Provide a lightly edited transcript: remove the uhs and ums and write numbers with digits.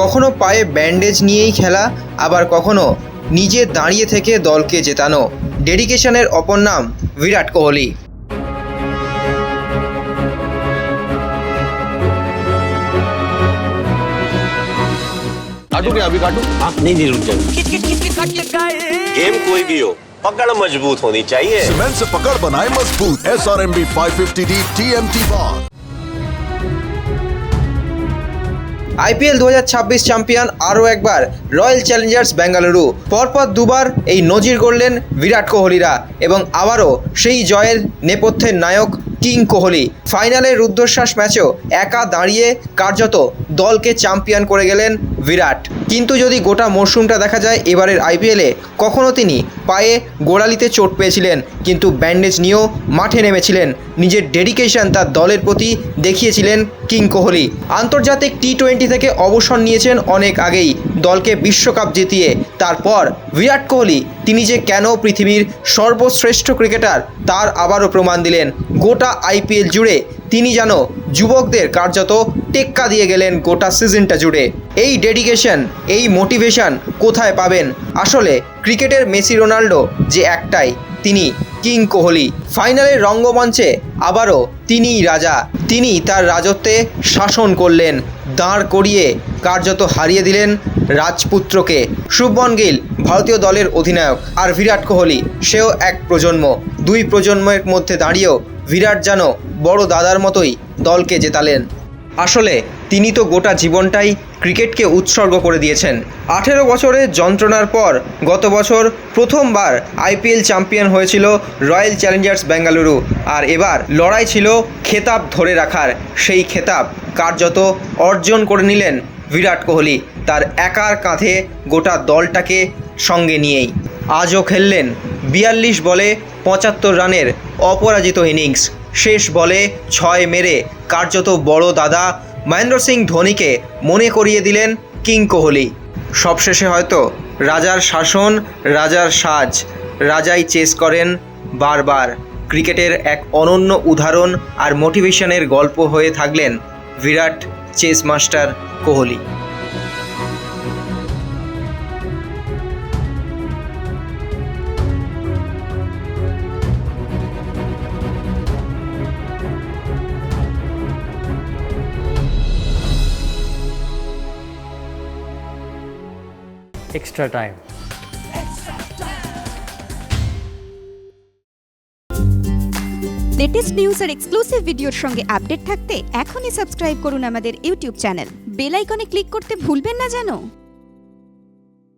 কখনো পায়ে ব্যান্ডেজ নিয়েই খেলা, আবার কখনো নিজে দাঁড়িয়ে থেকে দলকে জেতানো। ডেডিকেশনের অপর নাম বিরাট কোহলি। काटू क्या अभी काटू? आप नहीं रुक जाइए। गेम कोई भी हो, पकड़ मजबूत होनी चाहिए। सीमेंट से पकड़ बनाए मजबूत। SRMB 550D TMT बार। আইপিএল 2026 চ্যাম্পিয়ন আরও একবার রয়্যাল চ্যালেঞ্জার্স বেঙ্গালুরু। পরপর দুবার এই নজির গড়লেন বিরাট কোহলিরা এবং আবারও সেই জয়ের নেপথ্যের নায়ক কিং কোহলি। ফাইনালের রুদ্ধশ্বাস ম্যাচেও একা দাঁড়িয়ে কার্যত দলকে চ্যাম্পিয়ন করে গেলেন বিরাট। কিন্তু যদি গোটা মরশুমটা দেখা যায় এবারের আইপিএলে, কখনো তিনি পায়ে গোড়ালিতে চোট পেয়েছিলেন, কিন্তু ব্যান্ডেজ নিয়েও মাঠে নেমেছিলেন। নিজের ডেডিকেশন তার দলের প্রতি দেখিয়েছিলেন কিং কোহলি। আন্তর্জাতিক টি-20 থেকে অবসর নিয়েছেন অনেক আগেই দলকে বিশ্বকাপ জিতিয়ে। তারপর বিরাট কোহলি তিনি যে কেন পৃথিবীর সর্বশ্রেষ্ঠ ক্রিকেটার তার আবারও প্রমাণ দিলেন। গোটা আইপিএল জুড়ে তিনি যেন যুবকদের কার্যত টেক্কা দিয়ে গেলেন গোটা সিজনটা জুড়ে। এই ডেডিকেশন, এই মোটিভেশন কোথায় পাবেন? আসলে ক্রিকেটের মেসি রোনাল্ডো যে একটাই, তিনি কিং কোহলি। ফাইনালের রঙ্গমঞ্চে আবারও তিনিই রাজা। তিনি তার রাজত্বে শাসন করলেন, দাঁড় করিয়ে কার্যত হারিয়ে দিলেন রাজপুত্রকে। শুভমন গিল ভারতীয় দলের অধিনায়ক, আর বিরাট কোহলি সেও এক প্রজন্ম। দুই প্রজন্মের মধ্যে দাঁড়িয়েও বিরাট যেন বড় দাদার মতোই দলকে জেতালেন। আসলে তিনি তো গোটা জীবনটাই ক্রিকেটকে উৎসর্গ করে দিয়েছেন। 18 বছরের যন্ত্রণার পর গত বছর প্রথমবার আইপিএল চ্যাম্পিয়ন হয়েছিল রয়্যাল চ্যালেঞ্জার্স বেঙ্গালুরু, আর এবার লড়াই ছিল খেতাব ধরে রাখার। সেই খেতাব কার্যত অর্জন করে নিলেন বিরাট কোহলি তার একার কাঁধে গোটা দলটাকে সঙ্গে নিয়েই। আজও খেললেন 42 বলে 75 রানের অপরাজিত ইনিংস। শেষ বলে 6 মেরে কার্যত বড় দাদা মহেন্দ্র সিং ধোনিকে মনে করিয়ে দিলেন কিং কোহলি। সবশেষে হয়তো রাজার শাসন, রাজার সাজ, রাজাই চেস করেন বারবার। ক্রিকেটের এক অনন্য উদাহরণ আর মোটিভেশনের গল্প হয়ে থাকলেন Virat chess master Kohli. extra time. Latest news আর এক্সক্লুসিভ ভিডিওর সঙ্গে আপডেট থাকতে এখনই সাবস্ক্রাইব করুন আমাদের ইউটিউব চ্যানেল। বেল আইকনে ক্লিক করতে ভুলবেন না যেন।